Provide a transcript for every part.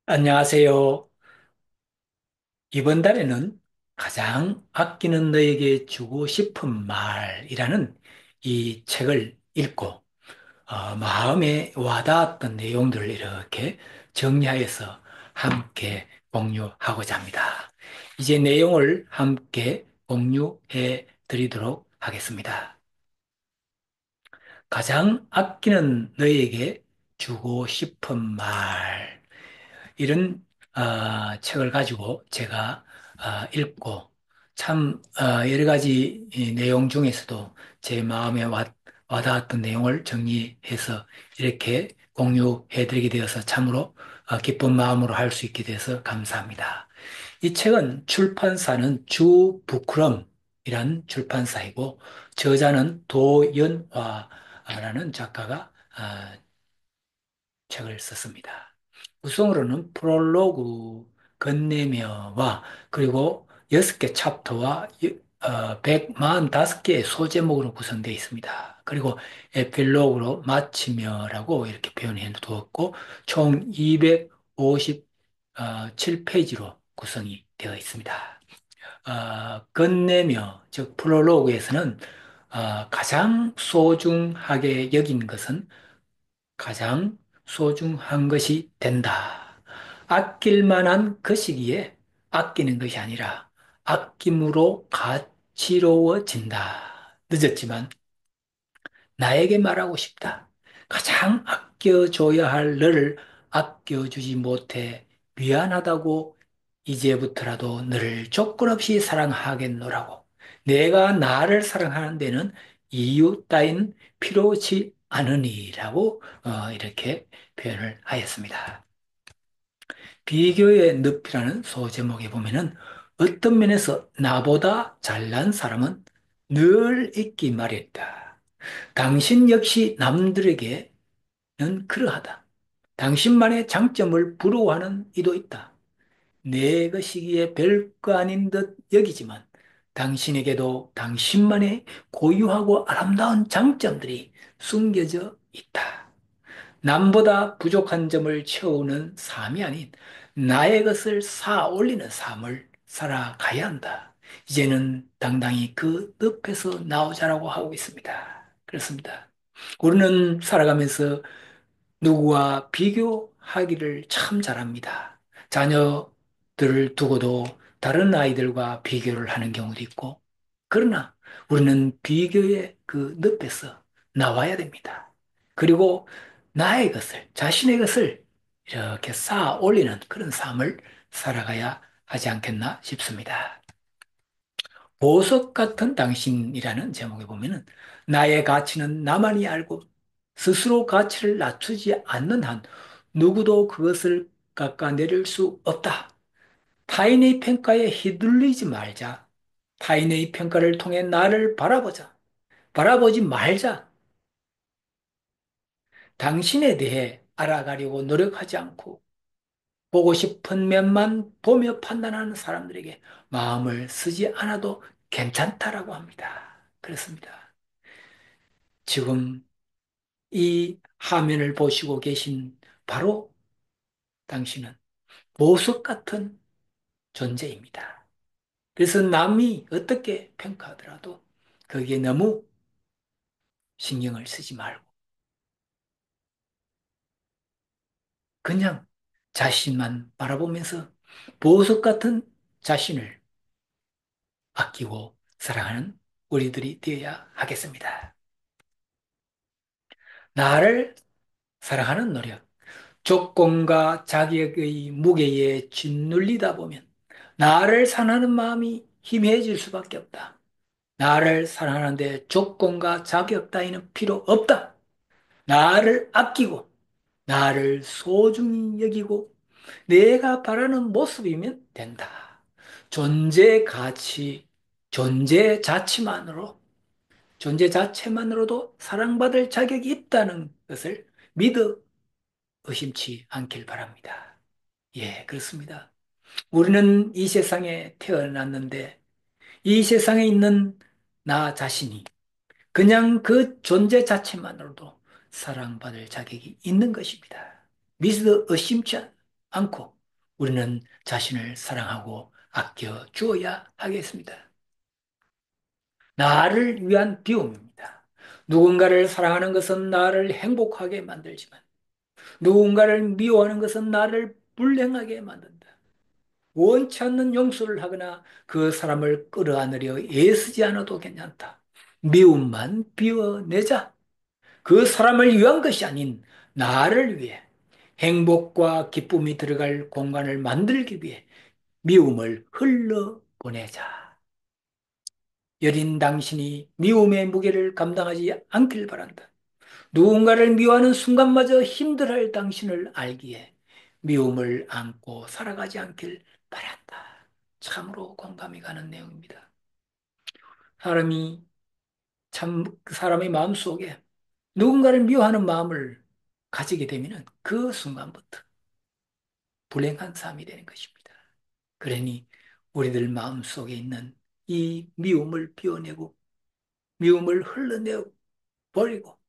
안녕하세요. 이번 달에는 가장 아끼는 너에게 주고 싶은 말이라는 이 책을 읽고 마음에 와닿았던 내용들을 이렇게 정리하여서 함께 공유하고자 합니다. 이제 내용을 함께 공유해 드리도록 하겠습니다. 가장 아끼는 너에게 주고 싶은 말. 이런 책을 가지고 제가 읽고 참 여러 가지 이 내용 중에서도 제 마음에 와닿았던 내용을 정리해서 이렇게 공유해드리게 되어서 참으로 기쁜 마음으로 할 수 있게 돼서 감사합니다. 이 책은 출판사는 주부크럼이란 출판사이고 저자는 도연화라는 작가가 책을 썼습니다. 구성으로는 프롤로그, 건네며와 그리고 6개 챕터와 145개의 소제목으로 구성되어 있습니다. 그리고 에필로그로 마치며라고 이렇게 표현해 두었고 총 257페이지로 구성이 되어 있습니다. 건네며, 즉 프롤로그에서는 가장 소중하게 여긴 것은 가장 소중한 것이 된다. 아낄 만한 그 시기에 아끼는 것이 아니라 아낌으로 가치로워진다. 늦었지만 나에게 말하고 싶다. 가장 아껴줘야 할 너를 아껴주지 못해 미안하다고 이제부터라도 너를 조건 없이 사랑하겠노라고. 내가 나를 사랑하는 데는 이유 따윈 필요치 않으니라고 이렇게 표현을 하였습니다. 비교의 늪이라는 소제목에 보면은 어떤 면에서 나보다 잘난 사람은 늘 있기 마련이다. 당신 역시 남들에게는 그러하다. 당신만의 장점을 부러워하는 이도 있다. 내 것이기에 별거 아닌 듯 여기지만 당신에게도 당신만의 고유하고 아름다운 장점들이 숨겨져 있다. 남보다 부족한 점을 채우는 삶이 아닌 나의 것을 쌓아 올리는 삶을 살아가야 한다. 이제는 당당히 그 늪에서 나오자라고 하고 있습니다. 그렇습니다. 우리는 살아가면서 누구와 비교하기를 참 잘합니다. 자녀들을 두고도 다른 아이들과 비교를 하는 경우도 있고, 그러나 우리는 비교의 그 늪에서 나와야 됩니다. 그리고 나의 것을, 자신의 것을 이렇게 쌓아 올리는 그런 삶을 살아가야 하지 않겠나 싶습니다. 보석 같은 당신이라는 제목에 보면은 나의 가치는 나만이 알고 스스로 가치를 낮추지 않는 한 누구도 그것을 깎아내릴 수 없다. 타인의 평가에 휘둘리지 말자. 타인의 평가를 통해 나를 바라보자. 바라보지 말자. 당신에 대해 알아가려고 노력하지 않고 보고 싶은 면만 보며 판단하는 사람들에게 마음을 쓰지 않아도 괜찮다라고 합니다. 그렇습니다. 지금 이 화면을 보시고 계신 바로 당신은 보석 같은 존재입니다. 그래서 남이 어떻게 평가하더라도 거기에 너무 신경을 쓰지 말고 그냥 자신만 바라보면서 보석 같은 자신을 아끼고 사랑하는 우리들이 되어야 하겠습니다. 나를 사랑하는 노력, 조건과 자격의 무게에 짓눌리다 보면 나를 사랑하는 마음이 희미해질 수밖에 없다. 나를 사랑하는데 조건과 자격 따위는 필요 없다. 나를 아끼고 나를 소중히 여기고 내가 바라는 모습이면 된다. 존재 가치, 존재 자체만으로, 존재 자체만으로도 사랑받을 자격이 있다는 것을 믿어 의심치 않길 바랍니다. 예, 그렇습니다. 우리는 이 세상에 태어났는데 이 세상에 있는 나 자신이 그냥 그 존재 자체만으로도 사랑받을 자격이 있는 것입니다. 믿어 의심치 않고 우리는 자신을 사랑하고 아껴 주어야 하겠습니다. 나를 위한 비움입니다. 누군가를 사랑하는 것은 나를 행복하게 만들지만 누군가를 미워하는 것은 나를 불행하게 만든다. 원치 않는 용서를 하거나 그 사람을 끌어안으려 애쓰지 않아도 괜찮다. 미움만 비워내자. 그 사람을 위한 것이 아닌 나를 위해 행복과 기쁨이 들어갈 공간을 만들기 위해 미움을 흘러보내자. 여린 당신이 미움의 무게를 감당하지 않길 바란다. 누군가를 미워하는 순간마저 힘들어할 당신을 알기에 미움을 안고 살아가지 않길 바란다. 참으로 공감이 가는 내용입니다. 사람이 사람의 마음속에 누군가를 미워하는 마음을 가지게 되면 그 순간부터 불행한 삶이 되는 것입니다. 그러니 우리들 마음속에 있는 이 미움을 비워내고 미움을 흘러내 버리고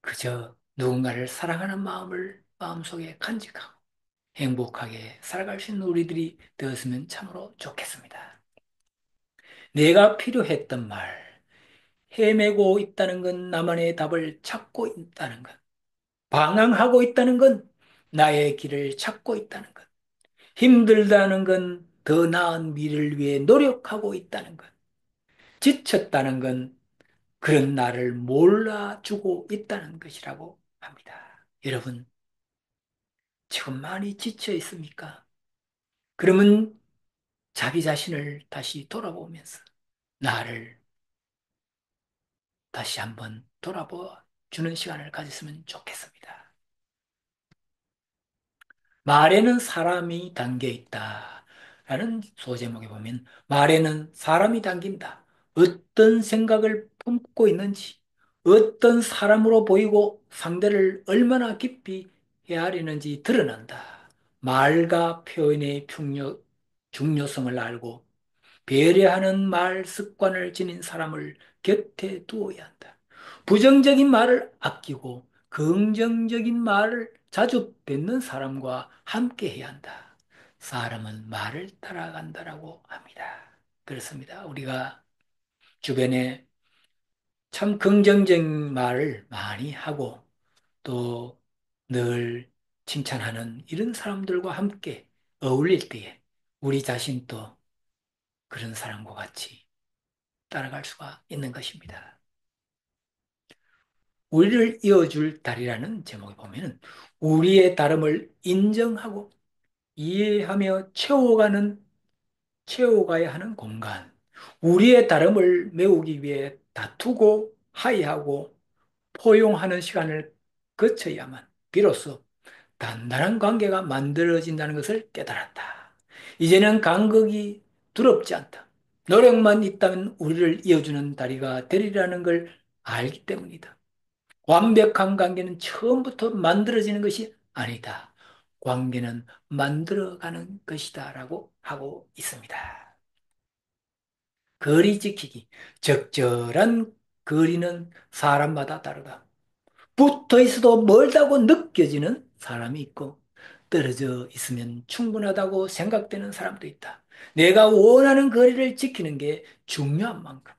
그저 누군가를 사랑하는 마음을 마음속에 간직하고 행복하게 살아갈 수 있는 우리들이 되었으면 참으로 좋겠습니다. 내가 필요했던 말, 헤매고 있다는 건 나만의 답을 찾고 있다는 것, 방황하고 있다는 건 나의 길을 찾고 있다는 것, 힘들다는 건 더 나은 미래를 위해 노력하고 있다는 것, 지쳤다는 건 그런 나를 몰라주고 있다는 것이라고 합니다. 여러분, 지금 많이 지쳐 있습니까? 그러면 자기 자신을 다시 돌아보면서 나를 다시 한번 돌아보아 주는 시간을 가졌으면 좋겠습니다. 말에는 사람이 담겨 있다. 라는 소제목에 보면 말에는 사람이 담긴다. 어떤 생각을 품고 있는지, 어떤 사람으로 보이고 상대를 얼마나 깊이 헤아리는지 드러난다. 말과 표현의 중요성을 알고 배려하는 말 습관을 지닌 사람을 곁에 두어야 한다. 부정적인 말을 아끼고 긍정적인 말을 자주 뱉는 사람과 함께 해야 한다. 사람은 말을 따라간다라고 합니다. 그렇습니다. 우리가 주변에 참 긍정적인 말을 많이 하고 또 늘 칭찬하는 이런 사람들과 함께 어울릴 때에 우리 자신도 그런 사람과 같이 따라갈 수가 있는 것입니다. 우리를 이어줄 달이라는 제목에 보면은 우리의 다름을 인정하고 이해하며 채워가야 하는 공간, 우리의 다름을 메우기 위해 다투고 화해하고 포용하는 시간을 거쳐야만 비로소 단단한 관계가 만들어진다는 것을 깨달았다. 이제는 간극이 두렵지 않다. 노력만 있다면 우리를 이어주는 다리가 되리라는 걸 알기 때문이다. 완벽한 관계는 처음부터 만들어지는 것이 아니다. 관계는 만들어가는 것이다. 라고 하고 있습니다. 거리 지키기. 적절한 거리는 사람마다 다르다. 붙어 있어도 멀다고 느껴지는 사람이 있고, 떨어져 있으면 충분하다고 생각되는 사람도 있다. 내가 원하는 거리를 지키는 게 중요한 만큼,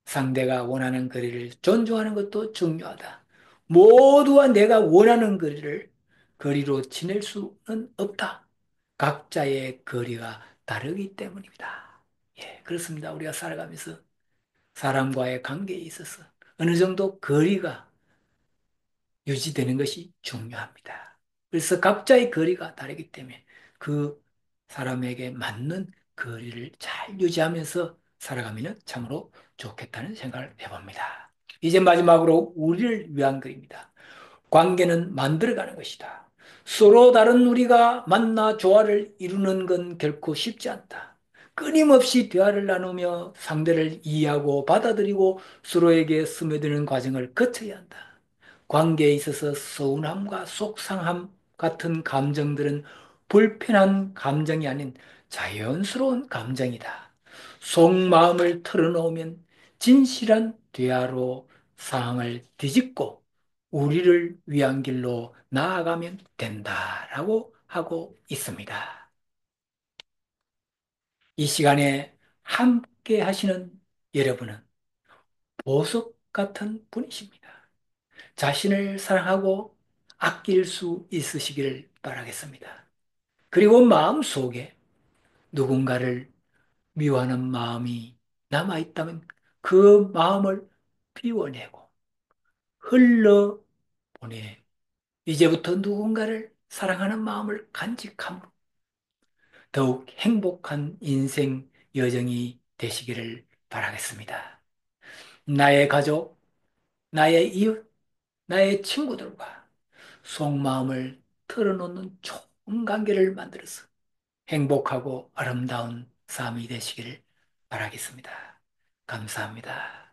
상대가 원하는 거리를 존중하는 것도 중요하다. 모두와 내가 원하는 거리로 지낼 수는 없다. 각자의 거리가 다르기 때문입니다. 예, 그렇습니다. 우리가 살아가면서 사람과의 관계에 있어서 어느 정도 거리가 유지되는 것이 중요합니다. 그래서 각자의 거리가 다르기 때문에 그 사람에게 맞는 거리를 잘 유지하면서 살아가면 참으로 좋겠다는 생각을 해봅니다. 이제 마지막으로 우리를 위한 글입니다. 관계는 만들어가는 것이다. 서로 다른 우리가 만나 조화를 이루는 건 결코 쉽지 않다. 끊임없이 대화를 나누며 상대를 이해하고 받아들이고 서로에게 스며드는 과정을 거쳐야 한다. 관계에 있어서 서운함과 속상함 같은 감정들은 불편한 감정이 아닌 자연스러운 감정이다. 속마음을 털어놓으면 진실한 대화로 상황을 뒤집고 우리를 위한 길로 나아가면 된다라고 하고 있습니다. 이 시간에 함께 하시는 여러분은 보석 같은 분이십니다. 자신을 사랑하고 아낄 수 있으시기를 바라겠습니다. 그리고 마음속에 누군가를 미워하는 마음이 남아있다면 그 마음을 비워내고 흘러보내 이제부터 누군가를 사랑하는 마음을 간직함으로 더욱 행복한 인생 여정이 되시기를 바라겠습니다. 나의 가족, 나의 이웃, 나의 친구들과 속마음을 털어놓는 좋은 관계를 만들어서 행복하고 아름다운 삶이 되시기를 바라겠습니다. 감사합니다.